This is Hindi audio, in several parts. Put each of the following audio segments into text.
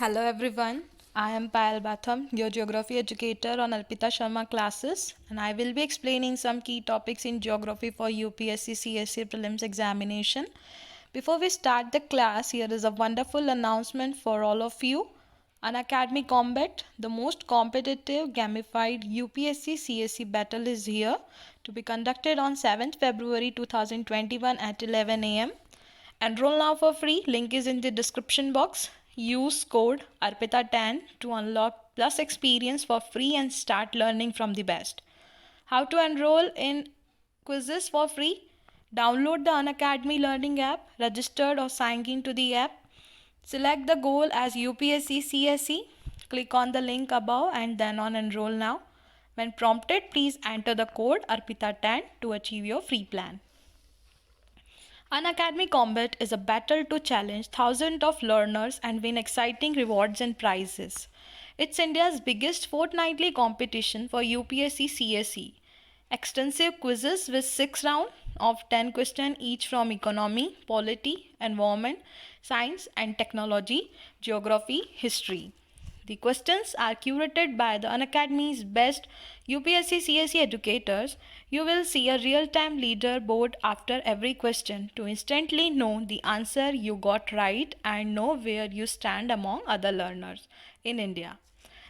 Hello everyone, I am Payal Batham, your geography educator on Alpita Sharma classes, and I will be explaining some key topics in geography for UPSC CSE prelims examination. Before we start the class, here is a wonderful announcement for all of you. Unacademy Combat, the most competitive gamified UPSC CSE battle is here to be conducted on 7th February 2021 at 11 am. Enroll now for free. Link is in the description box. Use code ARPITA10 to unlock plus experience for free and start learning from the best. How to enroll in quizzes for free? Download the Unacademy Learning app, registered or sign in to the app. Select the goal as UPSC CSE. Click on the link above and then on enroll now. When prompted, please enter the code ARPITA10 to achieve your free plan. Unacademy Combat is a battle to challenge thousands of learners and win exciting rewards and prizes. It's India's biggest fortnightly competition for UPSC CSE. Extensive quizzes with 6 rounds of 10 questions each from economy, polity, environment, science and technology, geography, history. The questions are curated by the Unacademy's best UPSC CSE educators. You will see a real-time leaderboard after every question to instantly know the answer you got right and know where you stand among other learners in India.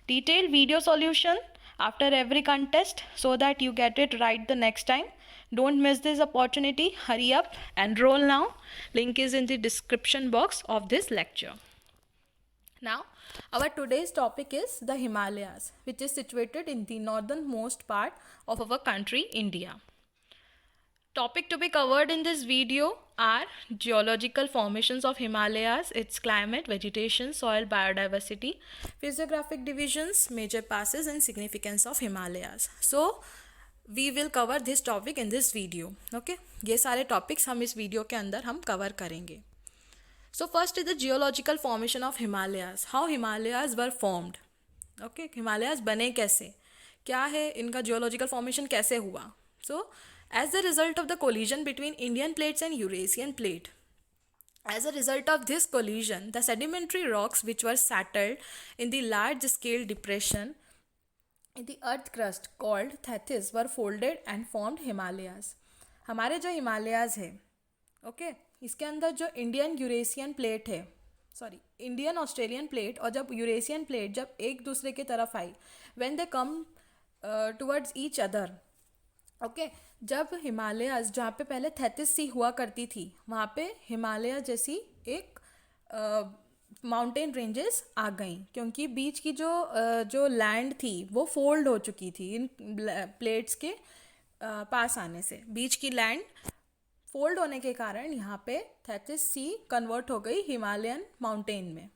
Detailed video solution after every contest so that you get it right the next time. Don't miss this opportunity. Hurry up, enroll now. Link is in the description box of this lecture. Now, our today's topic is the Himalayas, which is situated in the northernmost part of our country, India. Topic to be covered in this video are geological formations of Himalayas, its climate, vegetation, soil, biodiversity, physiographic divisions, major passes and significance of Himalayas. So, we will cover this topic in this video. Okay, ये सारे topics हम इस video के अंदर हम cover करेंगे. So first is the geological formation of Himalayas. How Himalayas were formed. Okay, Himalayas बने कैसे, क्या है इनका geological formation कैसे हुआ. So as a result of the collision between Indian plates and Eurasian plate. As a result of this collision, the sedimentary rocks which were settled in the large scale depression in the earth crust called Tethys were folded and formed Himalayas. हमारे जो हिमालयाज है, ओके, इसके अंदर जो इंडियन यूरेशियन प्लेट है, सॉरी इंडियन ऑस्ट्रेलियन प्लेट और जब यूरेशियन प्लेट जब एक दूसरे की तरफ आई, when they come towards each other, okay, जब हिमालयाज जहाँ पे पहले थेथिस सी हुआ करती थी वहाँ पे हिमालय जैसी एक माउंटेन रेंजेस आ गई, क्योंकि बीच की जो लैंड थी वो फोल्ड हो चुकी थी इन प्लेट्स के पास आने से. बीच की लैंड फोल्ड होने के कारण यहाँ पे थेथिस सी कन्वर्ट हो गई हिमालयन माउंटेन में.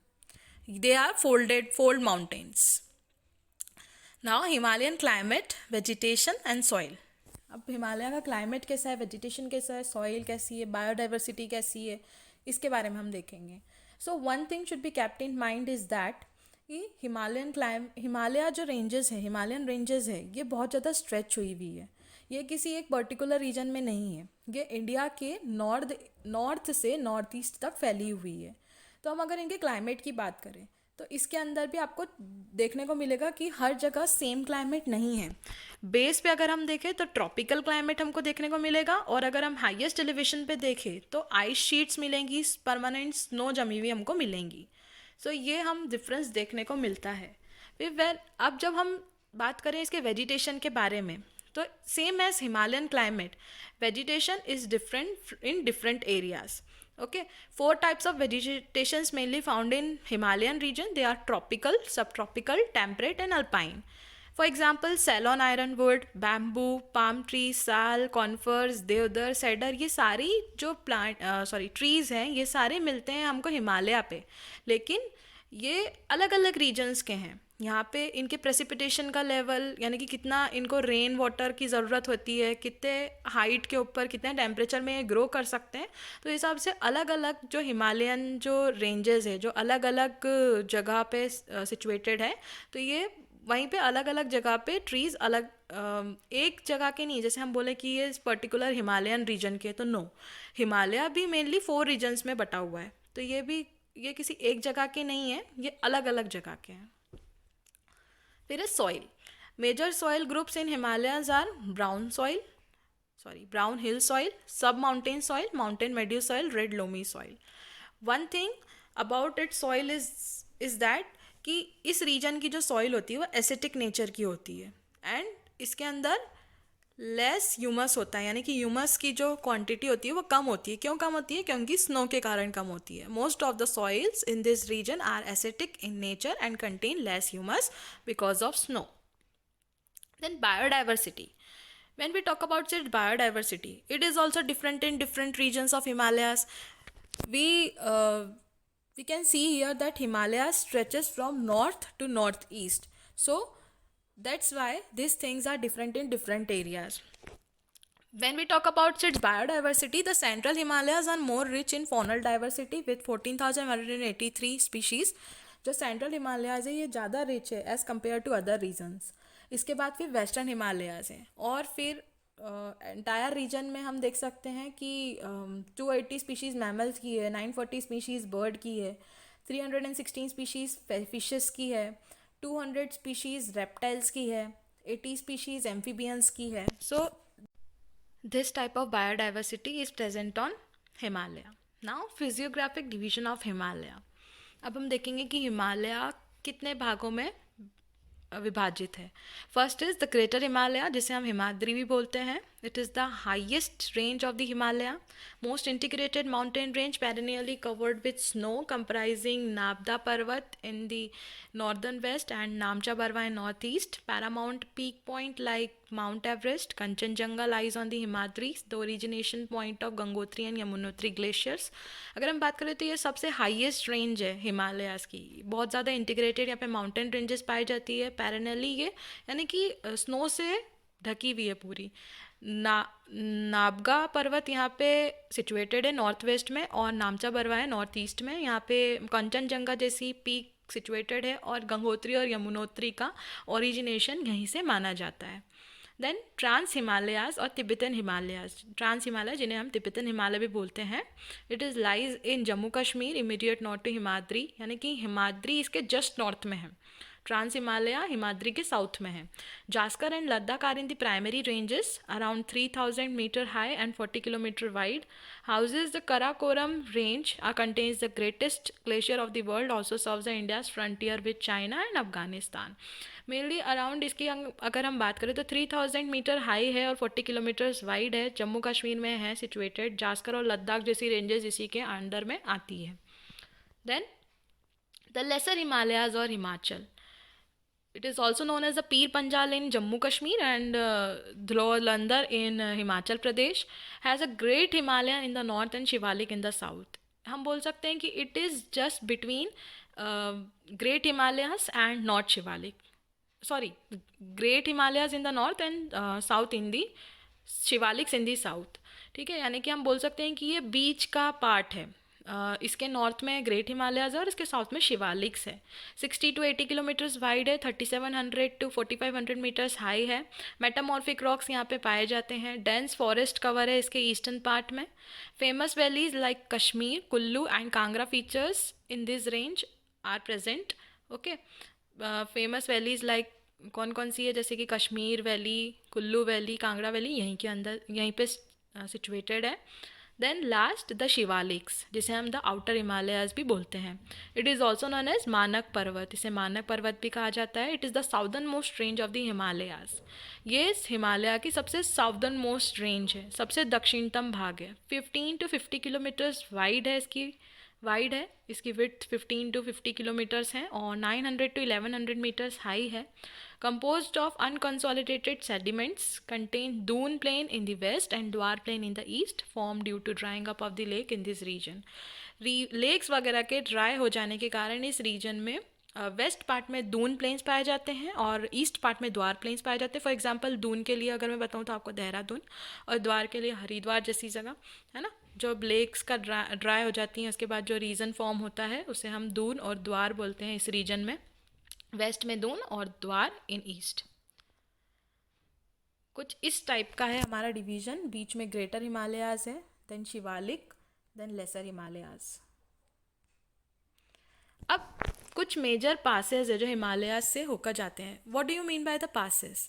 They are fold mountains. Now Himalayan climate, vegetation and soil. अब हिमालय का क्लाइमेट कैसा है, वेजिटेशन कैसा है, सॉइल कैसी है, बायोडाइवर्सिटी कैसी है, इसके बारे में हम देखेंगे. So one thing should be kept in mind is that कि हिमालय जो रेंजेस है, हिमालयन रेंजेस है, ये बहुत ज़्यादा स्ट्रेच हुई हुई है. ये किसी एक पर्टिकुलर रीजन में नहीं है, ये इंडिया के नॉर्थ से नॉर्थ ईस्ट तक फैली हुई है. तो हम अगर इनके क्लाइमेट की बात करें तो इसके अंदर भी आपको देखने को मिलेगा कि हर जगह सेम क्लाइमेट नहीं है. बेस पे अगर हम देखें तो ट्रॉपिकल क्लाइमेट हमको देखने को मिलेगा, और अगर हम हाईएस्ट एलिवेशन पे देखें तो आइस शीट्स मिलेंगी, परमानेंट स्नो जमी हुई हमको मिलेंगी. सो ये हम डिफरेंस देखने को मिलता है. फिर अब जब हम बात करें इसके वेजिटेशन के बारे में, तो same as Himalayan climate, vegetation is different in different areas. Okay, 4 types of vegetations mainly found in Himalayan region. They are tropical, subtropical, temperate and alpine. For example, Ceylon ironwood, bamboo, palm tree, sal, conifers, देवदार, cedar, ये सारी जो ट्रीज़ हैं ये सारे मिलते हैं हमको हिमालय पे, लेकिन ये अलग अलग रीजन्स के हैं. यहाँ पे इनके प्रेसिपिटेशन का लेवल, यानी कि कितना इनको रेन वाटर की ज़रूरत होती है, कितने हाइट के ऊपर कितने टेम्परेचर में ये ग्रो कर सकते हैं, तो इस हिसाब से अलग अलग जो हिमालयन जो रेंजेस है जो अलग अलग जगह पे सिचुएटेड है, तो ये वहीं पे अलग अलग जगह पे ट्रीज़ अलग एक जगह के नहीं. जैसे हम बोले कि ये पर्टिकुलर हिमालयन रीजन के, तो नो, हिमालय भी मेनली 4 रीजन्स में बटा हुआ है. तो ये भी ये किसी एक जगह के नहीं है, ये अलग अलग जगह के हैं। फिर है soil. Major soil groups in Himalayas are brown hill soil, sub mountain soil, mountain meadow soil, red loamy soil. One thing about its soil is that कि इस रीजन की जो सॉइल होती है वो एसिटिक नेचर की होती है, एंड इसके अंदर लेस ह्यूमस होता है, यानी कि ह्यूमस की जो क्वांटिटी होती है वो कम होती है। क्यों कम होती है? क्योंकि स्नो के कारण कम होती है। Most of the soils in this region are acidic in nature and contain less humus because of snow. Then biodiversity. When we talk about its biodiversity, it is also different in different regions of Himalayas. We we can see here that Himalayas stretches from north to northeast. So that's why these things are different in different areas. When we talk about its biodiversity, the central Himalayas are more rich in faunal diversity with 14,183 species. जो सेंट्रल हिमालयाज है ये ज़्यादा रिच है as compared to other regions. इसके बाद फिर वेस्टर्न हिमालयाज हैं, और फिर एंटायर रीजन में हम देख सकते हैं कि 280 स्पीशीज़ मैमल्स की है, 940 स्पीशीज़ बर्ड की है, 316 स्पीशीज़ फिशेस की है, 200 स्पीशीज़ रेप्टाइल्स की है, 80 स्पीशीज़ एम्फीबियंस की है। सो this type of biodiversity is present on Himalaya. Now physiographic division of Himalaya. अब हम देखेंगे कि हिमालय कितने भागों में विभाजित है। First is the greater Himalaya, जिसे हम हिमाद्री भी बोलते हैं। It is the highest range of the Himalaya, most integrated mountain range perennially covered with snow, comprising नाबदा Parbat in the northern west and Namcha Barwa in north east. Paramount peak point like Mount Everest, Kanchenjunga lies on the Himadris, the origination point of Gangotri and Yamunotri glaciers. अगर हम बात करें तो ये सबसे हाईएस्ट रेंज है हिमालयाज़ की। बहुत ज़्यादा इंटीग्रेटेड यहाँ पे माउंटेन रेंजेस पाई जाती है पैरेनली, ये यानी कि स्नो से ढकी हुई है पूरी। नाबगा पर्वत यहाँ पे सिचुएटेड है नॉर्थ वेस्ट में, और नामचा बरवा है नॉर्थ ईस्ट में। यहाँ पे कंचनजंगा जैसी पीक सिचुएटेड है, और गंगोत्री और यमुनोत्री का ओरिजिनेशन यहीं से माना जाता है। देन ट्रांस हिमालयाज और तिब्बतन हिमालयाज। ट्रांस हिमालय, जिन्हें हम तिब्बतन हिमालय भी बोलते हैं, it is lies in Jammu Kashmir immediate north to Himadri, यानी कि हिमाद्री इसके जस्ट नॉर्थ में है। ट्रांस हिमालय हिमाद्री के साउथ में है। Zanskar and Ladakh are in the primary ranges around 3000 meter high and 40 kilometer wide. Houses the Karakoram range are contains the greatest glacier of the world, also serves the India's frontier with China and Afghanistan. Mainly around इसकी अगर हम बात करें तो 3000 मीटर हाई है और 40 किलोमीटर्स वाइड है, जम्मू कश्मीर में है सिचुएटेड। जास्कर और लद्दाख जैसी रेंजेस इसी के अंडर में आती है। देन द लेसर हिमालयाज और Himachal. It is also known as the Pir Panjal in Jammu Kashmir and Dhlolandhar in Himachal Pradesh. Has a great Himalaya in the north and Shivalik in the south. हम बोल सकते हैं कि it is just between Great Himalayas and North Shivalik. Sorry, Great Himalayas in the north and south in the Shivaliks in the south. ठीक है, यानी कि हम बोल सकते हैं कि ये बीच का पार्ट है। इसके नॉर्थ में ग्रेट हिमालयाज है और इसके साउथ में शिवालिक्स है। 60 to 80 किलोमीटर्स वाइड है, 3700 to 4500 मीटर्स हाई है। मेटामॉर्फिक रॉक्स यहाँ पे पाए जाते हैं। डेंस फॉरेस्ट कवर है इसके ईस्टर्न पार्ट में। Famous valleys like Kashmir, Kullu and Kangra features in this range are present. Okay, famous valleys like कौन कौन सी है, जैसे कि Kashmir valley, Kullu valley, Kangra valley यहीं के अंदर यहीं पे सिचुएटेड है। देन लास्ट द शिवालिक्स, जिसे हम द आउटर हिमालयाज भी बोलते हैं। It is also known as मानक पर्वत, इसे मानक पर्वत भी कहा जाता है। It is the southernmost range of the Himalayas. ये हिमालय की सबसे साउदर्न मोस्ट रेंज है, सबसे दक्षिणतम भाग है। 15 to 50 किलोमीटर्स वाइड है इसकी विड्थ 15 to 50 किलोमीटर्स हैं, और 900 to 1100 मीटर्स हाई है। composed of unconsolidated sediments, contain dune plain in the west and Dwar plain in the east, formed due to drying up of the lake in this region. Lakes वगैरह के ड्राई हो जाने के कारण इस रीजन में वेस्ट पार्ट में दून प्लेन्स पाए जाते हैं और ईस्ट पार्ट में द्वार प्लेन्स पाए जाते हैं। फॉर एग्जांपल दून के लिए अगर मैं बताऊँ तो आपको देहरादून, और द्वार के लिए हरिद्वार जैसी जगह है ना, जो लेक्स का ड्राई हो जाती हैं उसके बाद जो रीजन फॉर्म होता है उसे हम दून और द्वार बोलते हैं इस रीजन में। वेस्ट में दून और द्वार इन ईस्ट। कुछ इस टाइप का है हमारा डिवीज़न। बीच में ग्रेटर हिमालयाज है, then Shivalik, then lesser Himalayas. अब कुछ मेजर पासेस है जो हिमालयाज से होकर जाते हैं. What do you mean by the passes?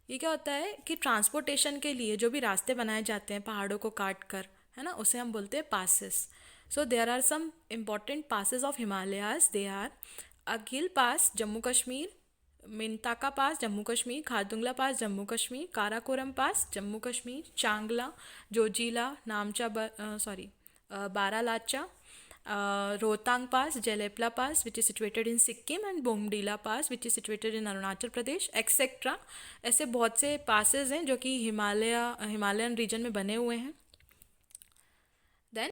ये क्या होता है कि ट्रांसपोर्टेशन के लिए जो भी रास्ते बनाए जाते हैं पहाड़ों को काट कर, है ना, उसे हम बोलते हैं passes. So there are some important passes of Himalayas. They are Aghil pass Jammu Kashmir, Mintaka pass Jammu Kashmir, Khardungla pass Jammu Kashmir, Karakoram pass Jammu Kashmir, Changla, Zojila, Baralacha, Rohtang pass, Jelepla pass which is situated in Sikkim, and Bomdila pass which is situated in Arunachal Pradesh etcetera. ऐसे बहुत से पासेस हैं जो कि हिमालयन रीजन में बने हुए हैं. Then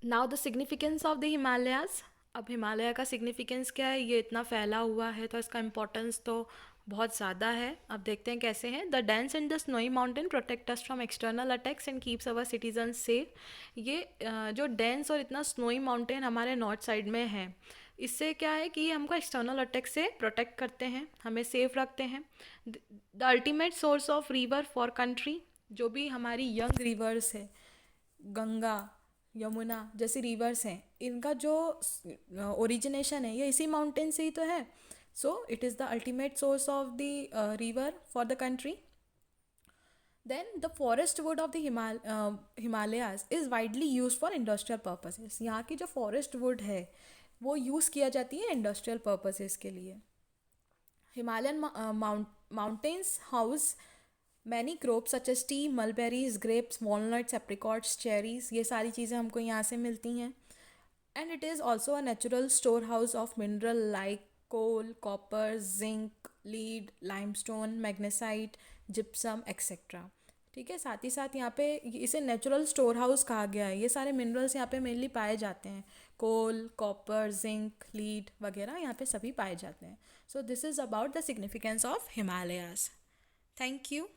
now the significance of the Himalayas. अब हिमालय का सिग्निफिकेंस क्या है? ये इतना फैला हुआ है तो इसका इम्पोर्टेंस तो बहुत ज़्यादा है. अब देखते हैं कैसे हैं. The dense and the snowy mountain protect us from external attacks and keeps our citizen safe. ये जो डेंस और इतना स्नोई माउंटेन हमारे नॉर्थ साइड में है, इससे क्या है कि ये हमको एक्सटर्नल अटैक से प्रोटेक्ट करते हैं, हमें सेफ रखते हैं. The ultimate source of river for country. जो भी हमारी यंग रिवर्स है, गंगा, यमुना जैसी रिवर्स हैं, इनका जो ओरिजिनेशन है ये इसी माउंटेन से ही तो है. So it is the ultimate source of the river for the country. Then the forest wood of the Himalayas is widely use for industrial purposes. यहाँ की जो फॉरेस्ट वुड है वो यूज़ किया जाती है इंडस्ट्रियल पर्पसेस के लिए. Himalayan mountains house many crops such as tea, mulberries, grapes, walnuts, apricots, cherries. ये सारी चीज़ें हमको यहाँ से मिलती हैं. And it is also a natural storehouse of mineral like coal, copper, zinc, lead, limestone, magnesite, gypsum, etc. ठीक है. साथ ही साथ यहाँ पे इसे नेचुरल स्टोर हाउस कहा गया है. ये सारे मिनरल्स यहाँ पे मेनली पाए जाते हैं. कोल, कॉपर, जिंक, लीड वगैरह यहाँ पे सभी पाए जाते हैं. So this is about the significance of Himalayas. Thank you.